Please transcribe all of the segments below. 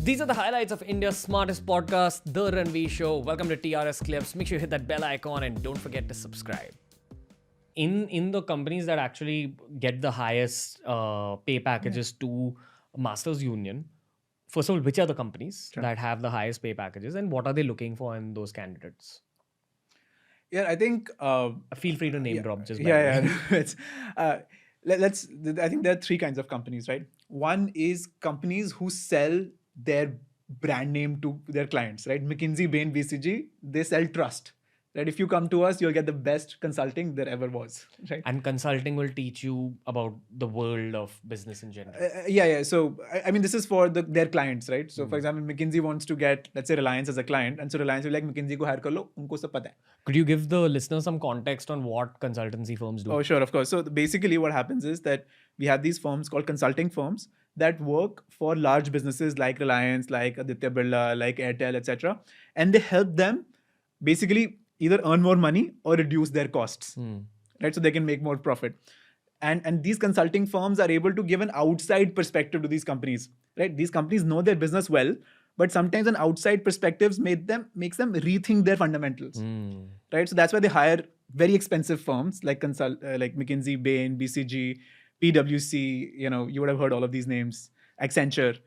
These are the highlights of India's smartest podcast, The Ranveer Show. Welcome to TRS Clips. Make sure you hit that bell icon and don't forget to subscribe. In the companies that actually get the highest pay packages to Masters Union, first of all, which are the companies that have the highest pay packages and what are they looking for in those candidates? Yeah, I think. Feel free to name drop just by Yeah, the way. yeah. It's, let's. I think there are three kinds of companies, right? One is companies who sell their brand name to their clients, right? McKinsey, Bain, BCG, they sell trust. Right? If you come to us, you'll get the best consulting there ever was, right? And consulting will teach you about the world of business in general. Yeah. So I mean, this is for their clients, right? So for example, McKinsey wants to get, let's say, Reliance as a client, and so Reliance will like McKinsey ko hire kar lo, unko sab pata hai. Could you give the listeners some context on what consultancy firms do? Oh, sure, of course. So basically, what happens is that we have these firms called consulting firms that work for large businesses like Reliance, like Aditya Birla, like Airtel, etc., and they help them basically either earn more money or reduce their costs, right? So they can make more profit. And these consulting firms are able to give an outside perspective to these companies, right? These companies know their business well, but sometimes an outside perspectives makes them rethink their fundamentals, right? So that's why they hire very expensive firms like like McKinsey, Bain, BCG, PwC. You would have heard all of these names, Accenture,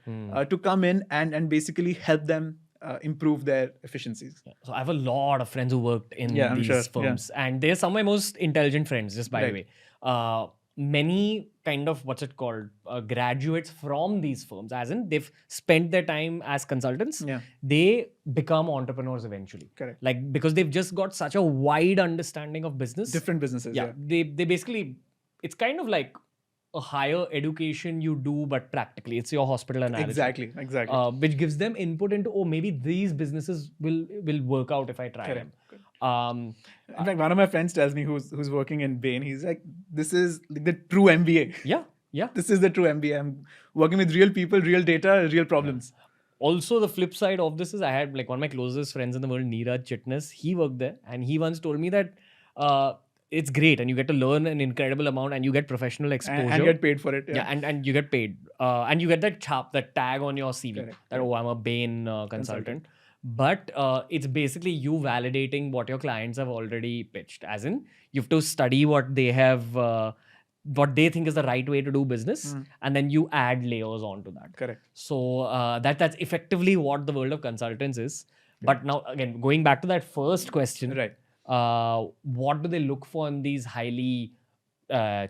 to come in and basically help them improve their efficiencies. So I have a lot of friends who worked in I'm these sure. firms, and they're some of my most intelligent friends, just by the Right. way. Many kind of, graduates from these firms, as in they've spent their time as consultants, Yeah. they become entrepreneurs eventually. Correct. Like, because they've just got such a wide understanding of business. Different businesses. Yeah. They basically, it's kind of like a higher education you do, but practically it's your hospital analogy. Exactly. Which gives them input into, maybe these businesses will work out if I try Correct. them. In fact, one of my friends tells me who's working in Bain, he's like, this is like the true MBA. Yeah. This is the true MBA. I'm working with real people, real data, real problems. Also, the flip side of this is I had like one of my closest friends in the world, Neeraj Chitnis. He worked there, and he once told me that it's great, and you get to learn an incredible amount, and you get professional exposure, and get paid for it. Yeah. And you get paid, and you get that tag on your CV. Correct. That I'm a Bain consultant. But it's basically you validating what your clients have already pitched. As in, you have to study what they have. What they think is the right way to do business, and then you add layers onto that. Correct. So that's effectively what the world of consultants is. But now, again, going back to that first question, Right. What do they look for in these highly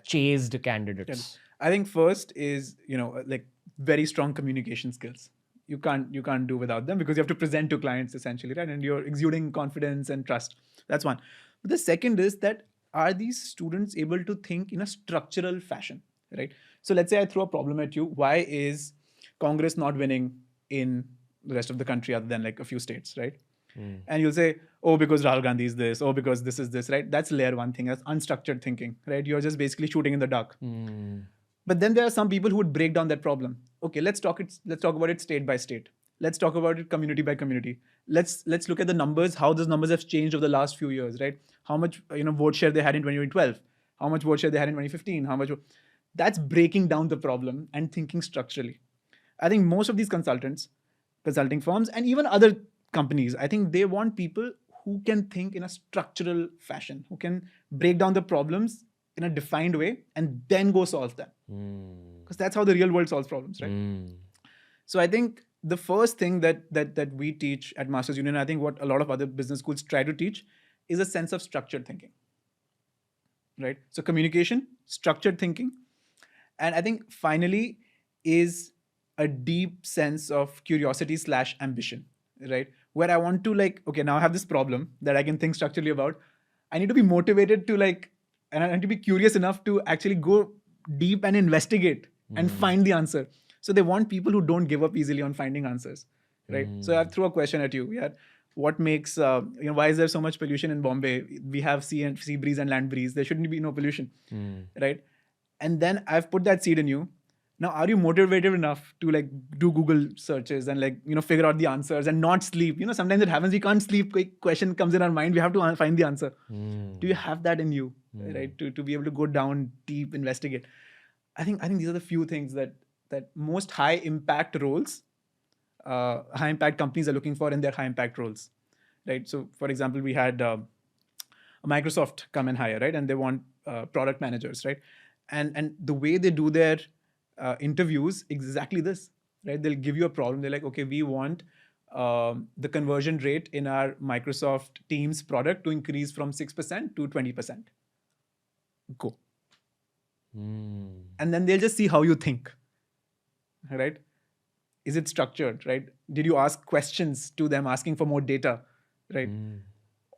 chased candidates? I think first is like very strong communication skills. You can't do without them because you have to present to clients essentially, right? And you're exuding confidence and trust. That's one. But the second is that, are these students able to think in a structural fashion, right? So let's say I throw a problem at you. Why is Congress not winning in the rest of the country other than like a few states, right? And you'll say, oh, because Rahul Gandhi is this, oh, because this is this, right? That's layer one thing. That's unstructured thinking, right? You're just basically shooting in the dark. But then there are some people who would break down that problem. Okay, let's talk about it state by state. Let's talk about it community by community. Let's look at the numbers, how those numbers have changed over the last few years, right? How much vote share they had in 2012, how much vote share they had in 2015, how much. That's breaking down the problem and thinking structurally. I think most of these consulting firms, and even other companies, I think they want people who can think in a structural fashion, who can break down the problems in a defined way and then go solve them. Because that's how the real world solves problems, right? So I think the first thing that we teach at Masters Union, I think what a lot of other business schools try to teach, is a sense of structured thinking, right? So communication, structured thinking, and I think finally is a deep sense of curiosity / ambition, right? Where I want to okay, now I have this problem that I can think structurally about. I need to be motivated to and I need to be curious enough to actually go deep and investigate and find the answer. So they want people who don't give up easily on finding answers, right? So I threw a question at you. Yeah, what makes why is there so much pollution in Bombay? We have sea breeze and land breeze. There shouldn't be no pollution, right? And then I've put that seed in you. Now, are you motivated enough to do Google searches and figure out the answers and not sleep? Sometimes it happens. We can't sleep. Quick question comes in our mind. We have to find the answer. Do you have that in you, right? To be able to go down deep, investigate. I think these are the few things that most high impact roles high impact companies are looking for in their high impact roles, right? So, for example, we had Microsoft come and hire, right? And they want product managers, right? And the way they do their interviews, exactly this, right? They'll give you a problem. They're like, okay, we want the conversion rate in our Microsoft Teams product to increase from 6% to 20%. Go. And then they'll just see how you think, right? Is it structured, right? Did you ask questions to them asking for more data, right?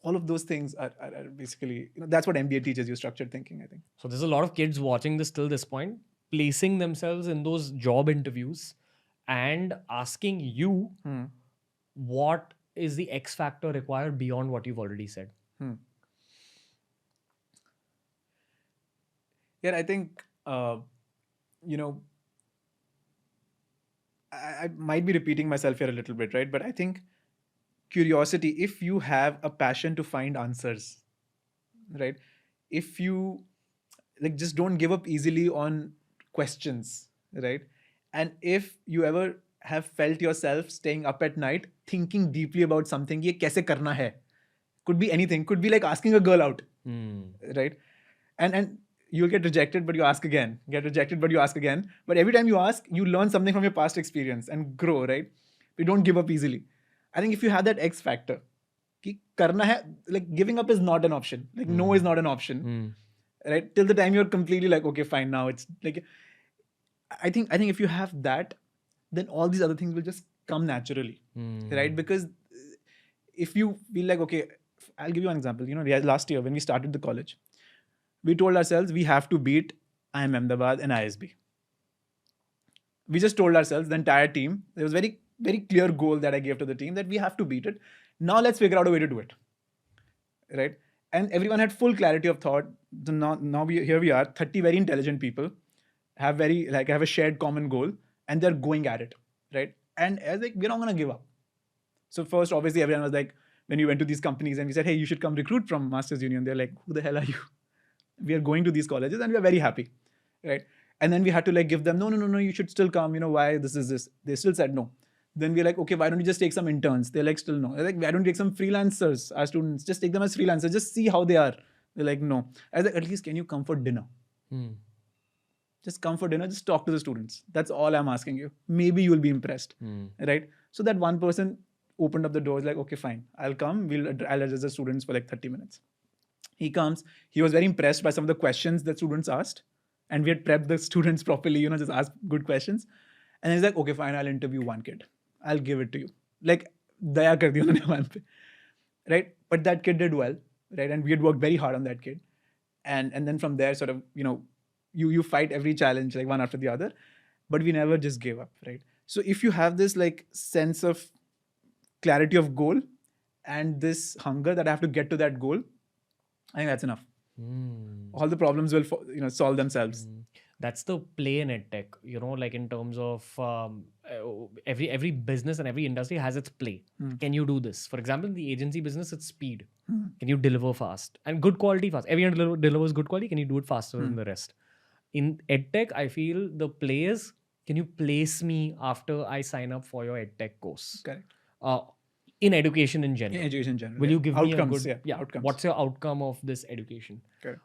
All of those things are basically, that's what MBA teaches you, structured thinking, I think. So there's a lot of kids watching this till this point, placing themselves in those job interviews and asking you what is the X factor required beyond what you've already said. Yeah, I think, I might be repeating myself here a little bit, right? But I think curiosity, if you have a passion to find answers, right? If you just don't give up easily on questions, right? And if you ever have felt yourself staying up at night thinking deeply about something, ye kaise karna hai, could be anything, could be like asking a girl out, right? And you'll get rejected, but you ask again, get rejected, but you ask again. But every time you ask, you learn something from your past experience and grow, right? You don't give up easily. I think if you have that X factor, ki karna hai, like giving up is not an option. Like no is not an option, right? Till the time you're completely like, okay, fine, now it's like, I think if you have that, then all these other things will just come naturally, right? Because if you feel like, okay, I'll give you an example. Last year when we started the college, we told ourselves we have to beat IIM Ahmedabad and ISB. We just told ourselves, the entire team, there was very, very clear goal that I gave to the team that we have to beat it. Now let's figure out a way to do it, right? And everyone had full clarity of thought. So now here we are, 30 very intelligent people, have a shared common goal, and they're going at it, right? And as like, we're not gonna give up. So first, obviously, everyone was like, when you went to these companies and we said, hey, you should come recruit from Masters Union, they're like, who the hell are you? We are going to these colleges and we are very happy, right? And then we had to like give them, no, you should still come. Why this is this? They still said no. Then we're like, okay, why don't you just take some interns? They're like, still no. They're like, why don't you take some freelancers? Our students, just take them as freelancers. Just see how they are. They're like, no. I was like, at least can you come for dinner? Just come for dinner. Just talk to the students. That's all I'm asking you. Maybe you'll be impressed, right? So that one person opened up the doors like, okay, fine, I'll come. I'll address the students for like 30 minutes. He comes. He was very impressed by some of the questions that students asked. And we had prepped the students properly, just ask good questions. And he's like, okay, fine, I'll interview one kid. I'll give it to you. Like, daya kar diya unhone वहाँ पे, right? But that kid did well, right? And we had worked very hard on that kid. And then from there, sort of, you fight every challenge like one after the other. But we never just gave up, right? So if you have this like sense of clarity of goal and this hunger that I have to get to that goal, I think that's enough. All the problems will solve themselves. That's the play in edtech, like in terms of every business and every industry has its play. Can you do this? For example, in the agency business, it's speed. Can you deliver fast and good quality fast? Everyone delivers good quality. Can you do it faster than the rest? In edtech, I feel the play is, can you place me after I sign up for your edtech course? Correct. In education in general. In education in general. Will you give outcomes, me a good outcomes? What's your outcome of this education? Correct.